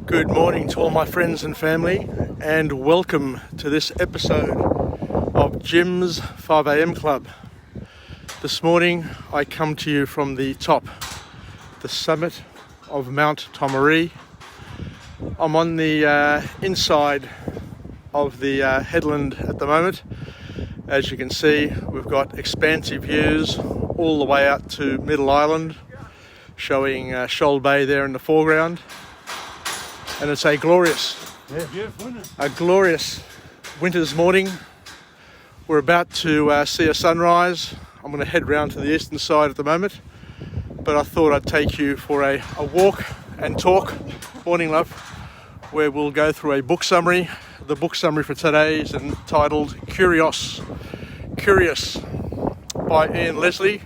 Good morning to all my friends and family, and welcome to this episode of Jim's 5am Club. This morning I come to you from the top, the summit of Mount Tomaree. I'm on the inside of the headland at the moment. As you can see, we've got expansive views all the way out to Middle Island, showing Shoal Bay there in the foreground. And it's a glorious winter's morning. We're about to see a sunrise. I'm going to head round to the eastern side at the moment, but I thought I'd take you for a walk and talk, morning love, where we'll go through a book summary. The book summary for today is entitled Curious by Ian Leslie.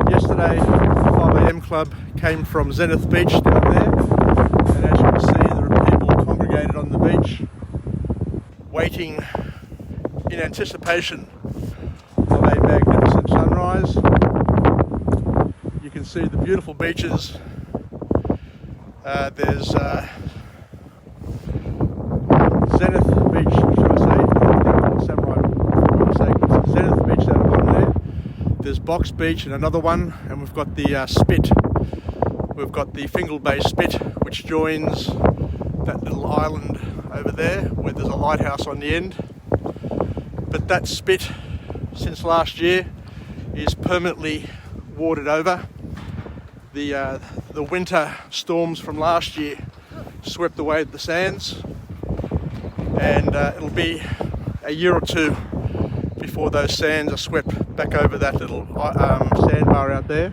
Yesterday, the 5am Club came from Zenith Beach down there, and as you can see, there are people congregated on the beach waiting in anticipation of a magnificent sunrise. You can see the beautiful beaches. There's Zenith Beach, should I say? Samurai, for my sake. It's Zenith Beach down the bottom there. There's Box Beach and another one, and we've got the Spit. We've got the Fingal Bay Spit, which joins that little island over there, where there's a lighthouse on the end. But that spit, since last year, is permanently watered over. The winter storms from last year swept away the sands, and it'll be a year or two before those sands are swept back over that little sandbar out there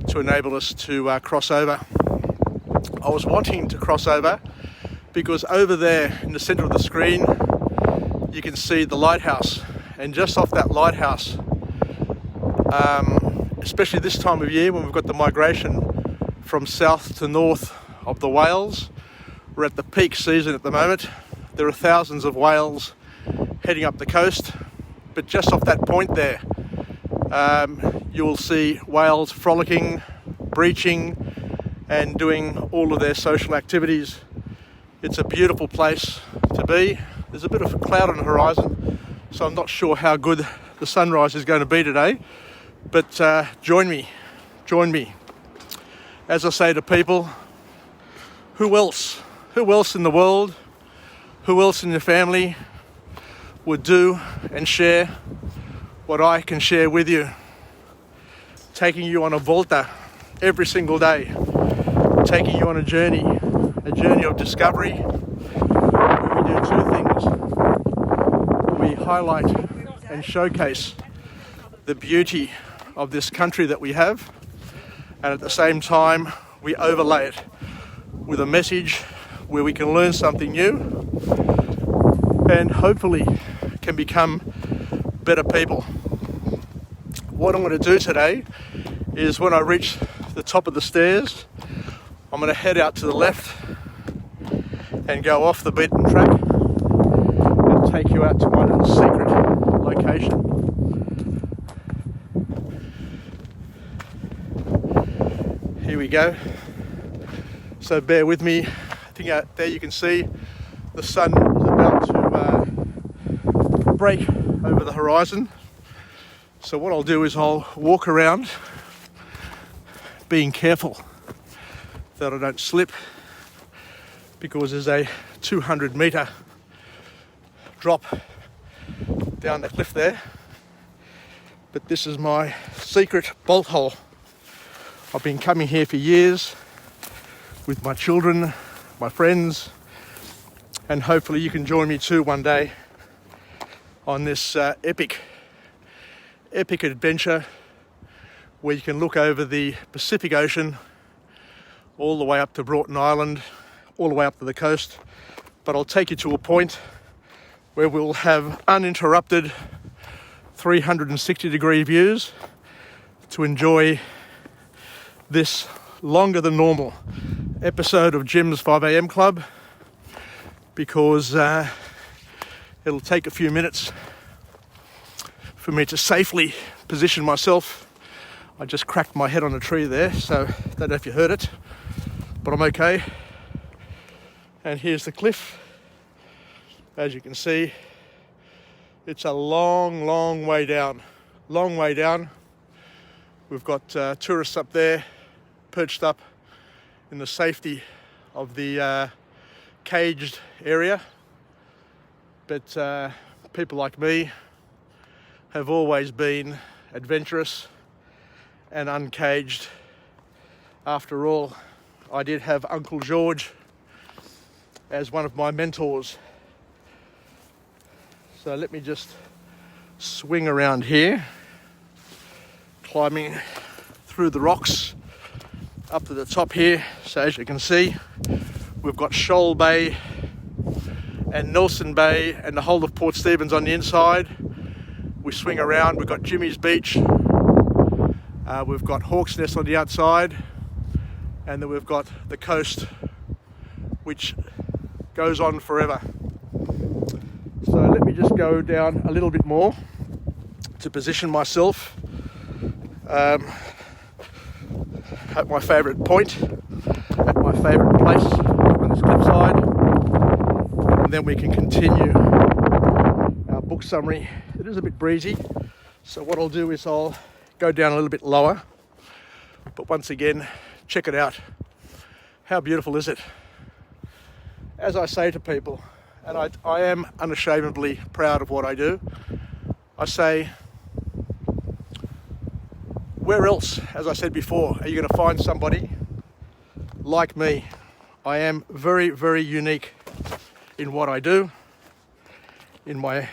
to enable us to cross over. I was wanting to cross over because over there in the centre of the screen you can see the lighthouse, and just off that lighthouse, especially this time of year when we've got the migration from south to north of the whales, we're at the peak season at the moment. There are thousands of whales heading up the coast, but just off that point there, you will see whales frolicking, breaching, and doing all of their social activities. It's a beautiful place to be. There's a bit of a cloud on the horizon, so I'm not sure how good the sunrise is going to be today, but join me. As I say to people, who else in the world, who else in your family would do and share what I can share with you? Taking you on a volta every single day, taking you on a journey of discovery. We do two things. We highlight and showcase the beauty of this country that we have, and at the same time we overlay it with a message where we can learn something new and hopefully can become better people. What I'm going to do today is, when I reach the top of the stairs, I'm going to head out to the left and go off the beaten track and take you out to my little secret location. Here we go. So bear with me. I think out there you can see the sun is about to break over the horizon. So what I'll do is I'll walk around, being careful that I don't slip, because there's a 200-metre drop down the cliff there. But this is my secret bolt hole. I've been coming here for years with my children, my friends, and hopefully you can join me too one day on this epic adventure where you can look over the Pacific Ocean all the way up to Broughton Island, all the way up to the coast. But I'll take you to a point where we'll have uninterrupted 360-degree views to enjoy this longer than normal episode of Jim's 5am Club, because it'll take a few minutes for me to safely position myself. I just cracked my head on a tree there, so I don't know if you heard it, but I'm okay. And here's the cliff. As you can see, it's a long, long way down. Long way down. We've got tourists up there, perched up in the safety of the caged area. But people like me have always been adventurous and uncaged. After all, I did have Uncle George as one of my mentors. So let me just swing around here, climbing through the rocks up to the top here. So as you can see, we've got Shoal Bay and Nelson Bay and the whole of Port Stephens on the inside. We swing around, we've got Jimmy's Beach, we've got Hawk's Nest on the outside, and then we've got the coast, which goes on forever. So let me just go down a little bit more to position myself at my favourite point, at my favourite place on this cliffside, and then we can continue our book summary. It is a bit breezy, so what I'll do is I'll go down a little bit lower, but once again, check it out. How beautiful is it? As I say to people, and I am unashamedly proud of what I do, I say, where else, as I said before, are you going to find somebody like me? I am very, very unique in what I do, in my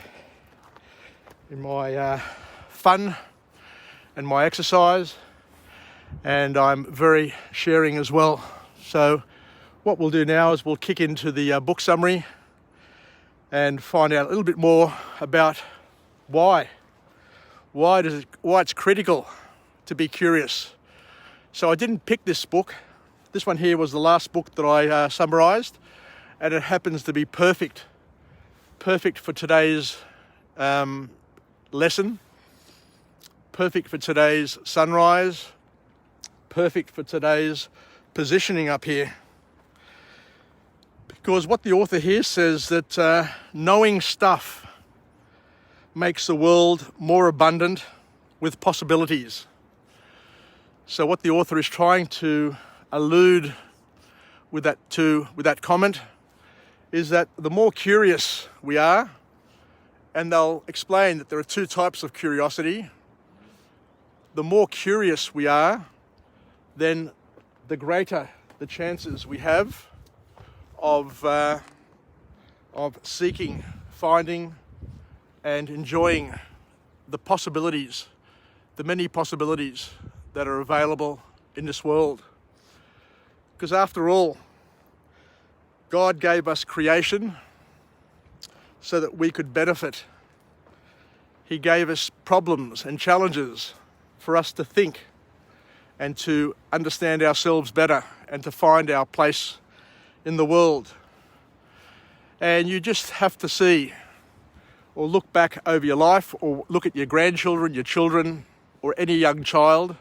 fun and my exercise, and I'm very sharing as well. So what we'll do now is we'll kick into the book summary and find out a little bit more about why it's critical to be curious. So I didn't pick this book. This one here was the last book that I summarized, and it happens to be perfect for today's lesson, perfect for today's sunrise, perfect for today's positioning up here. Because what the author here says that knowing stuff makes the world more abundant with possibilities. So what the author is trying to allude with that comment is that the more curious we are, and they'll explain that there are two types of curiosity. The more curious we are, then the greater the chances we have of seeking, finding, and enjoying the possibilities, the many possibilities that are available in this world. Because after all, God gave us creation so that we could benefit. He gave us problems and challenges for us to think and to understand ourselves better and to find our place in the world. And you just have to see or look back over your life or look at your grandchildren, your children, or any young child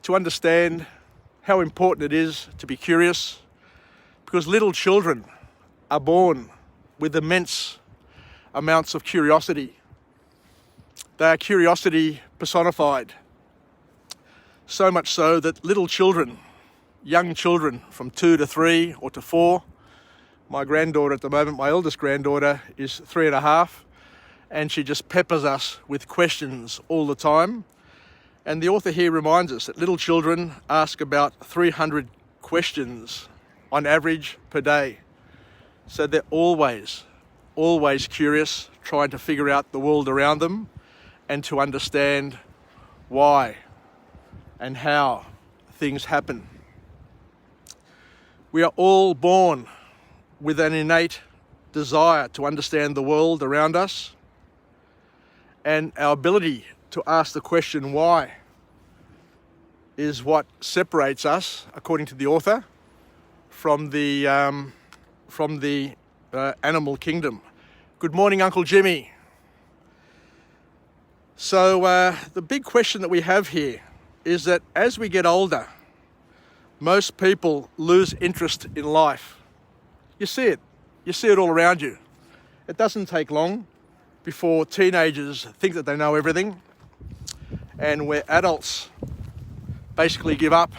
to understand how important it is to be curious, because little children are born with immense amounts of curiosity. They are curiosity personified. So much so that little children, young children from 2 to 3 or to 4, my granddaughter at the moment, my eldest granddaughter, is 3.5, and she just peppers us with questions all the time. And the author here reminds us that little children ask about 300 questions on average per day. So they're always curious, trying to figure out the world around them and to understand why and how things happen. We are all born with an innate desire to understand the world around us, and our ability to ask the question why is what separates us, according to the author, from the animal kingdom. Good morning, Uncle Jimmy. So the big question that we have here is that as we get older, most people lose interest in life. You see it. You see it all around you. It doesn't take long before teenagers think that they know everything, and where adults basically give up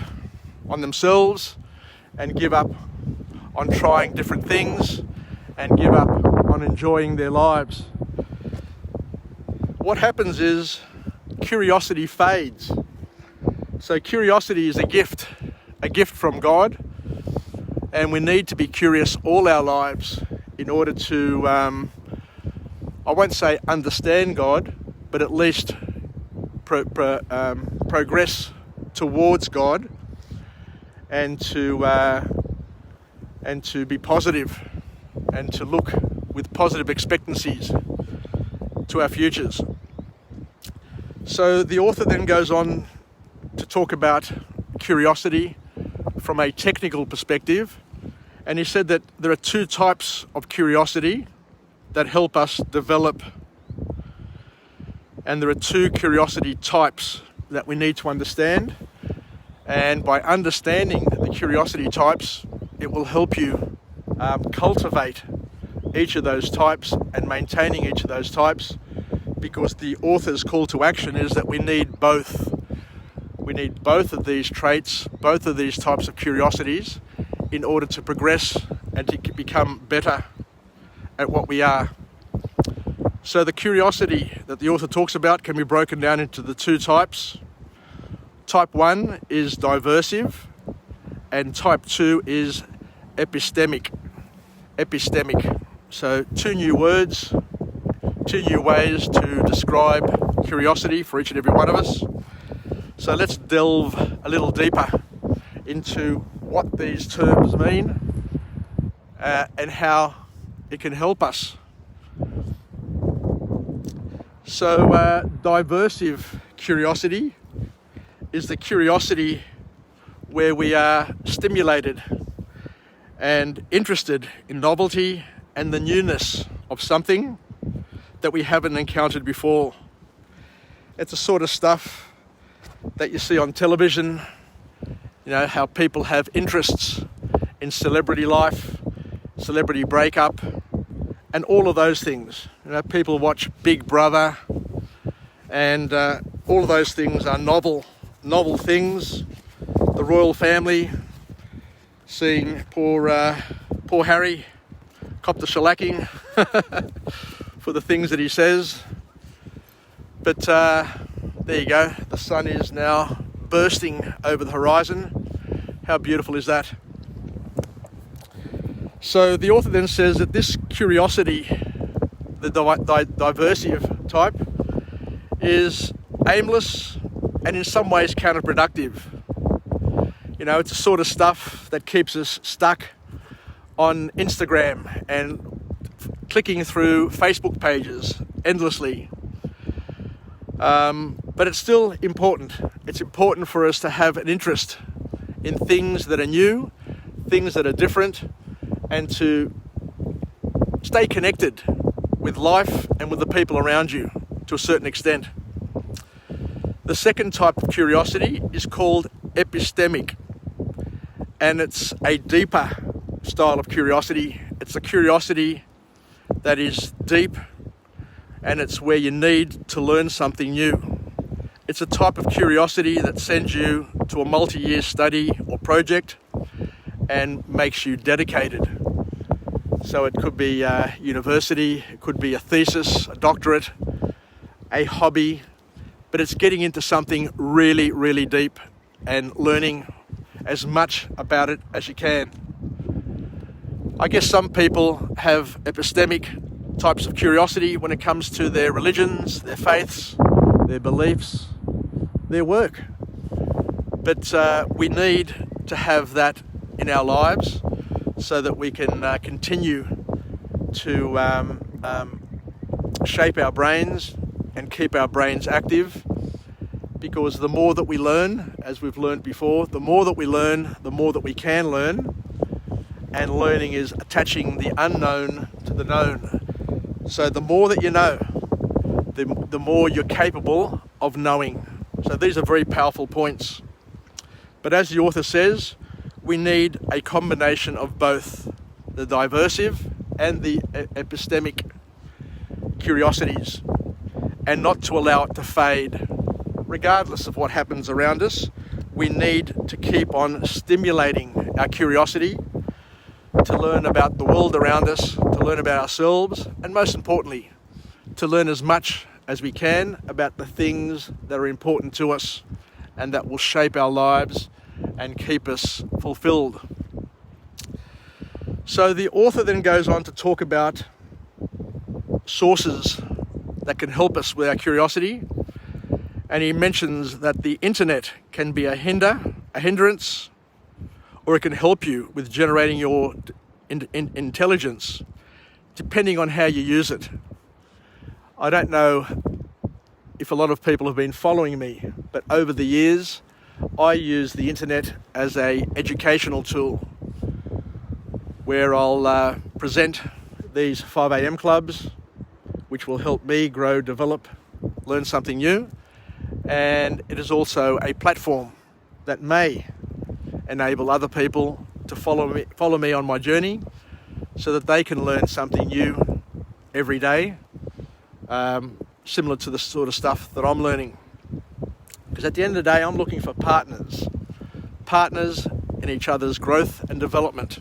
on themselves and give up on trying different things and give up on enjoying their lives. What happens is curiosity fades. So curiosity is a gift from God, and we need to be curious all our lives in order to, I won't say understand God, but at least progress towards God, and to be positive and to look with positive expectancies to our futures. So the author then goes on to talk about curiosity from a technical perspective, and he said that there are two types of curiosity that help us develop, and there are two curiosity types that we need to understand, and by understanding the curiosity types, it will help you cultivate each of those types and maintaining each of those types, because the author's call to action is that we need both. We need both of these traits, both of these types of curiosities, in order to progress and to become better at what we are. So the curiosity that the author talks about can be broken down into the two types. Type 1 is diversive, and type 2 is epistemic. Epistemic. So two new words, two new ways to describe curiosity for each and every one of us. So let's delve a little deeper into what these terms mean and how it can help us. So diversive curiosity is the curiosity where we are stimulated and interested in novelty and the newness of something that we haven't encountered before. It's the sort of stuff that you see on television, you know, how people have interests in celebrity life, celebrity breakup, and all of those things. You know, people watch Big Brother, and all of those things are novel things. The royal family, seeing poor Harry cop the shellacking for the things that he says. But there you go, the sun is now bursting over the horizon. How beautiful is that? So the author then says that this curiosity, the diversive type, is aimless and in some ways counterproductive. You know, it's the sort of stuff that keeps us stuck on Instagram and clicking through Facebook pages endlessly. But it's still important. It's important for us to have an interest in things that are new, things that are different, and to stay connected with life and with the people around you to a certain extent. The second type of curiosity is called epistemic, and it's a deeper style of curiosity. It's a curiosity that is deep, and it's where you need to learn something new. It's a type of curiosity that sends you to a multi-year study or project and makes you dedicated. So it could be university, it could be a thesis, a doctorate, a hobby, but it's getting into something really, really deep and learning as much about it as you can. I guess some people have epistemic types of curiosity when it comes to their religions, their faiths, their beliefs, their work. But we need to have that in our lives so that we can continue to shape our brains and keep our brains active, because the more that we learn, as we've learned before, the more that we learn, the more that we can learn, and learning is attaching the unknown to the known. So the more that you know, the more you're capable of knowing. So these are very powerful points. But as the author says, we need a combination of both. the diversive and the epistemic curiosities, and not to allow it to fade. Regardless of what happens around us, we need to keep on stimulating our curiosity to learn about the world around us, to learn about ourselves, and most importantly, to learn as much as we can about the things that are important to us and that will shape our lives and keep us fulfilled. So the author then goes on to talk about sources that can help us with our curiosity, and he mentions that the internet can be a hindrance, or it can help you with generating your intelligence, depending on how you use it. I don't know if a lot of people have been following me, but over the years, I use the internet as an educational tool where I'll present these 5 a.m. clubs, which will help me grow, develop, learn something new. And it is also a platform that may enable other people to follow me on my journey so that they can learn something new every day, similar to the sort of stuff that I'm learning. Because at the end of the day, I'm looking for partners in each other's growth and development.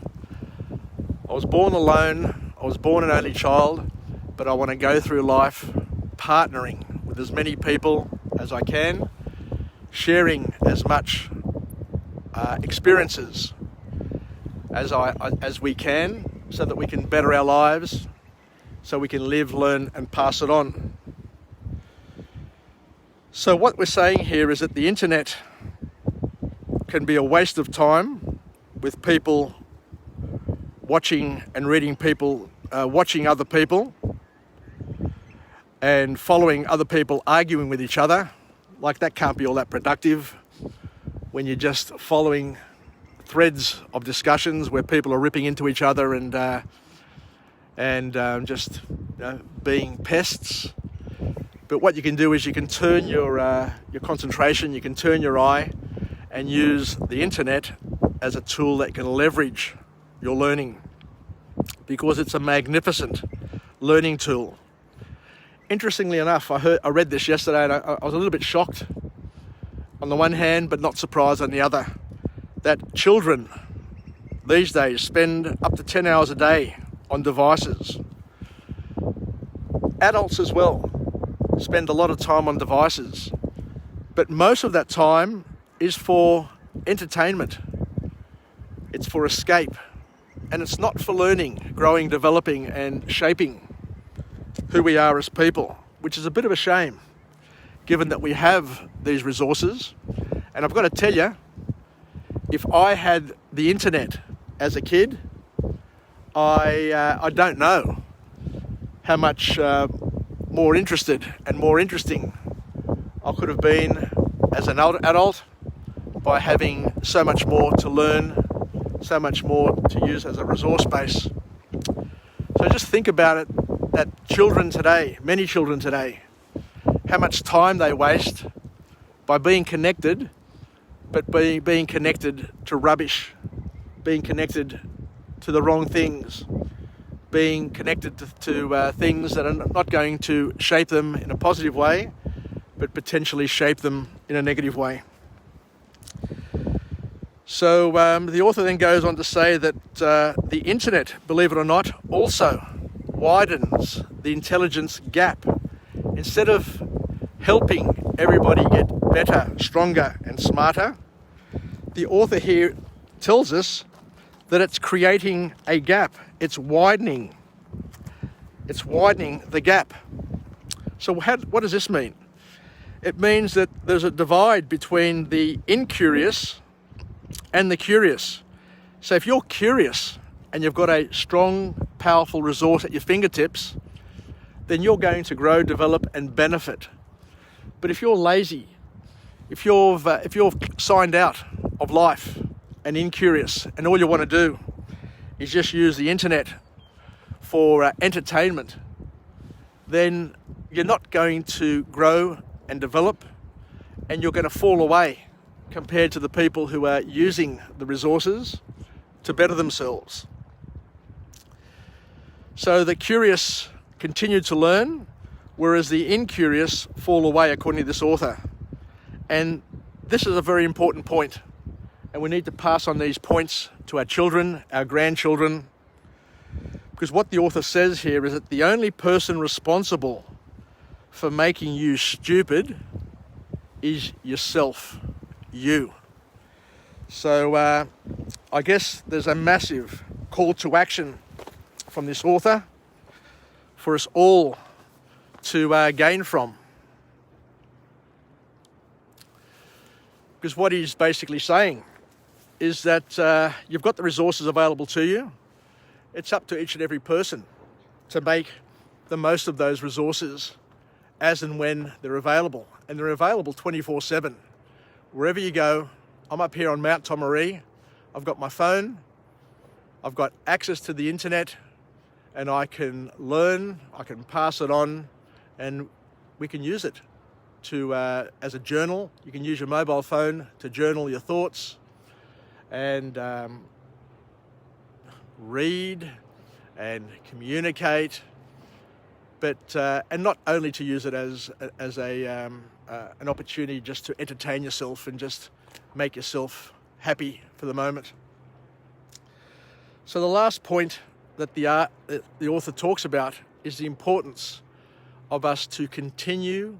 I was born alone, I was born an only child, but I want to go through life partnering with as many people as I can, sharing as much experiences as we can, so that we can better our lives, so we can live, learn, and pass it on. So what we're saying here is that the internet can be a waste of time with people watching and reading people, watching other people and following other people arguing with each other. Like, that can't be all that productive when you're just following threads of discussions where people are ripping into each other and just being pests. But what you can do is you can turn your concentration, you can turn your eye and use the internet as a tool that can leverage your learning, because it's a magnificent learning tool. Interestingly enough, I read this yesterday and I was a little bit shocked on the one hand, but not surprised on the other, that children these days spend up to 10 hours a day on devices. Adults as well spend a lot of time on devices, but most of that time is for entertainment. It's for escape, and it's not for learning, growing, developing, and shaping who we are as people, which is a bit of a shame, given that we have these resources. And I've got to tell you, if I had the internet as a kid, I don't know how much more interested and more interesting I could have been as an adult by having so much more to learn, so much more to use as a resource base. So just think about it, that children today, many children today, how much time they waste by being connected, but being connected to rubbish, being connected to the wrong things, being connected to things that are not going to shape them in a positive way, but potentially shape them in a negative way. So the author then goes on to say that the internet, believe it or not, also widens the intelligence gap. Instead of helping everybody get better, stronger, and smarter, the author here tells us that it's creating a gap. It's widening the gap. So what does this mean? It means that there's a divide between the incurious and the curious. So if you're curious and you've got a strong, powerful resource at your fingertips, then you're going to grow, develop, and benefit. But if you're lazy, if you've signed out of life and incurious, and all you want to do is just use the internet for entertainment, then you're not going to grow and develop, and you're going to fall away compared to the people who are using the resources to better themselves. So the curious continue to learn, whereas the incurious fall away, according to this author. And this is a very important point, and we need to pass on these points to our children, our grandchildren, because what the author says here is that the only person responsible for making you stupid is yourself, you. So I guess there's a massive call to action from this author for us all to gain from. Because what he's basically saying is that you've got the resources available to you. It's up to each and every person to make the most of those resources as and when they're available. And they're available 24/7. Wherever you go, I'm up here on Mount Tomaree. I've got my phone, I've got access to the internet, and I can learn, I can pass it on, and we can use it to as a journal. You can use your mobile phone to journal your thoughts and read and communicate, but and not only to use it as an opportunity just to entertain yourself and just make yourself happy for the moment. So the last point that the author talks about is the importance of us to continue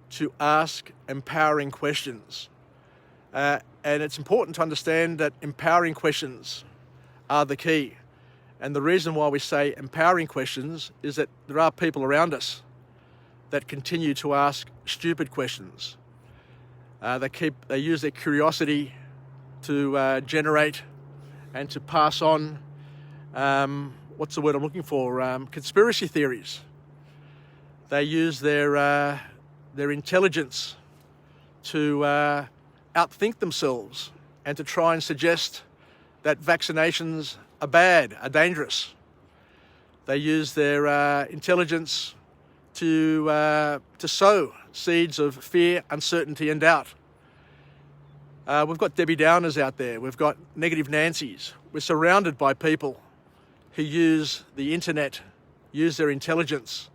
to ask empowering questions. And it's important to understand that empowering questions are the key. And the reason why we say empowering questions is that there are people around us that continue to ask stupid questions. They use their curiosity to generate and to pass on, what's the word I'm looking for? Conspiracy theories. They use their intelligence to outthink themselves and to try and suggest that vaccinations are bad, are dangerous. They use their intelligence to sow seeds of fear, uncertainty, and doubt. We've got Debbie Downers out there. We've got negative Nancys. We're surrounded by people who use the internet, use their intelligence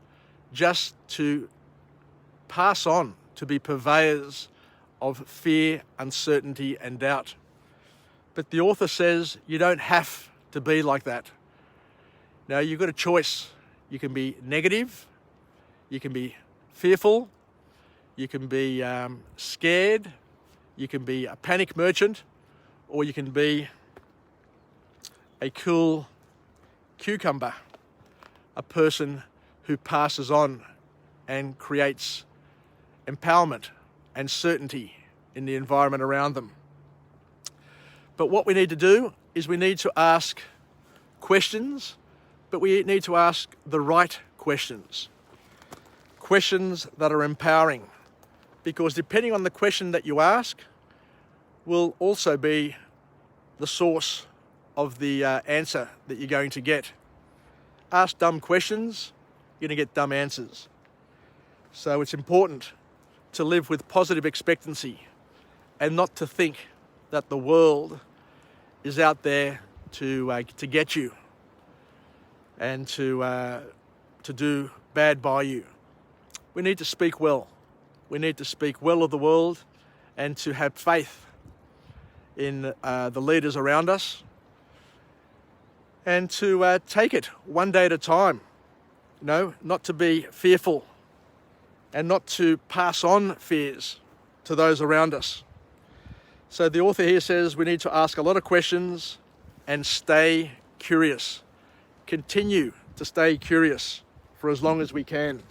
just to pass on, to be purveyors of fear, uncertainty, and doubt. But the author says you don't have to be like that. Now, you've got a choice. You can be negative, you can be fearful, you can be scared, you can be a panic merchant, or you can be a cool cucumber, a person who passes on and creates empowerment and certainty in the environment around them. But what we need to do is we need to ask questions, but we need to ask the right questions. Questions that are empowering, because depending on the question that you ask will also be the source of the answer that you're going to get. Ask dumb questions, you're going to get dumb answers. So it's important to live with positive expectancy and not to think that the world is out there to get you and to do bad by you. We need to speak well. We need to speak well of the world and to have faith in the leaders around us and to take it one day at a time. You know, not to be fearful and not to pass on fears to those around us. So the author here says we need to ask a lot of questions and stay curious. Continue to stay curious for as long as we can.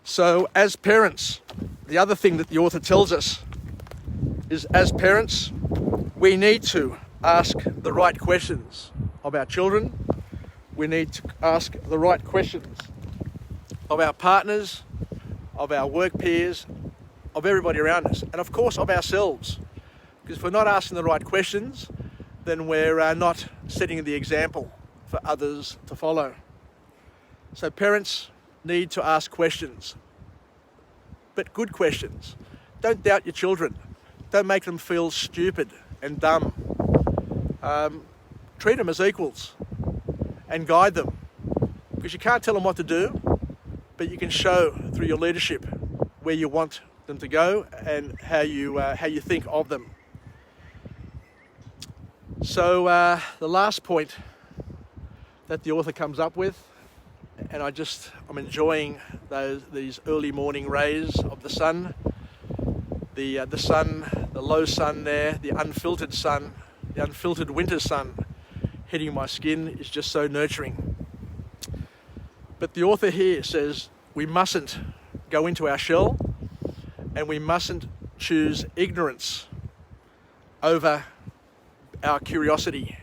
So as parents, the other thing that the author tells us is as parents, we need to ask the right questions of our children. We need to ask the right questions of our partners, of our work peers, of everybody around us, and of course of ourselves. Because if we're not asking the right questions, then we're not setting the example for others to follow. So parents need to ask questions, but good questions. Don't doubt your children. Don't make them feel stupid and dumb. Treat them as equals. and guide them. Because you can't tell them what to do, but you can show through your leadership where you want them to go and how you think of them. So the last point that the author comes up with, and I'm enjoying these early morning rays of the sun, the sun, the low sun there, the unfiltered sun, the unfiltered winter sun hitting my skin is just so nurturing. But the author here says we mustn't go into our shell, and we mustn't choose ignorance over our curiosity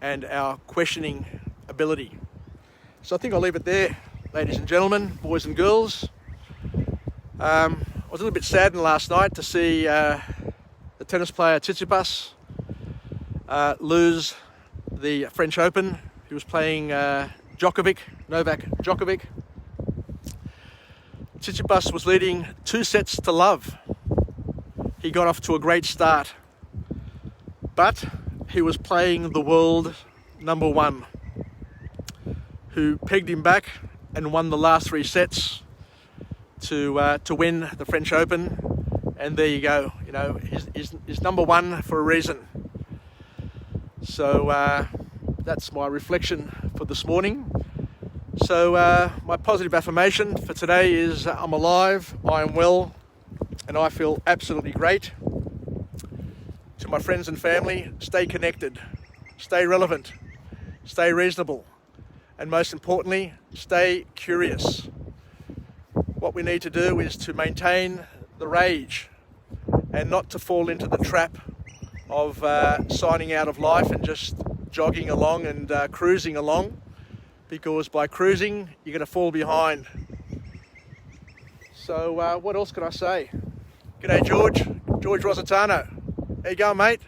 and our questioning ability. So I think I'll leave it there, ladies and gentlemen, boys and girls. I was a little bit saddened last night to see the tennis player Tsitsipas lose the French Open. He was playing Novak Djokovic. Tsitsipas was leading 2-0. He got off to a great start, but he was playing the world number one, who pegged him back and won the last 3 sets to win the French Open. And there you go. You know, he's number one for a reason. So that's my reflection for this morning. So my positive affirmation for today is I'm alive, I am well, and I feel absolutely great. To my friends and family, stay connected, stay relevant, stay reasonable, and most importantly, stay curious. What we need to do is to maintain the rage and not to fall into the trap of signing out of life and just jogging along and cruising along, because by cruising, you're going to fall behind. So what else can I say? G'day, George Rositano. How you going, mate?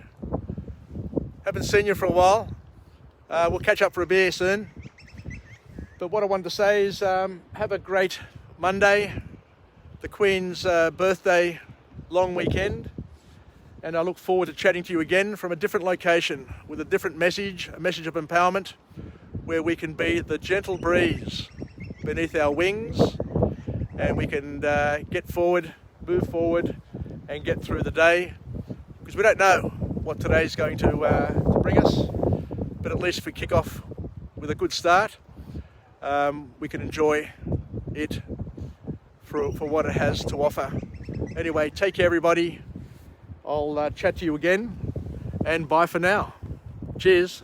Haven't seen you for a while. We'll catch up for a beer soon. But what I wanted to say is have a great Monday, the Queen's birthday long weekend, and I look forward to chatting to you again from a different location with a different message, a message of empowerment, where we can be the gentle breeze beneath our wings, and we can get forward, move forward, and get through the day, because we don't know what today's going to bring us, but at least if we kick off with a good start, we can enjoy it for what it has to offer. Anyway, take care, everybody. I'll chat to you again, and bye for now. Cheers.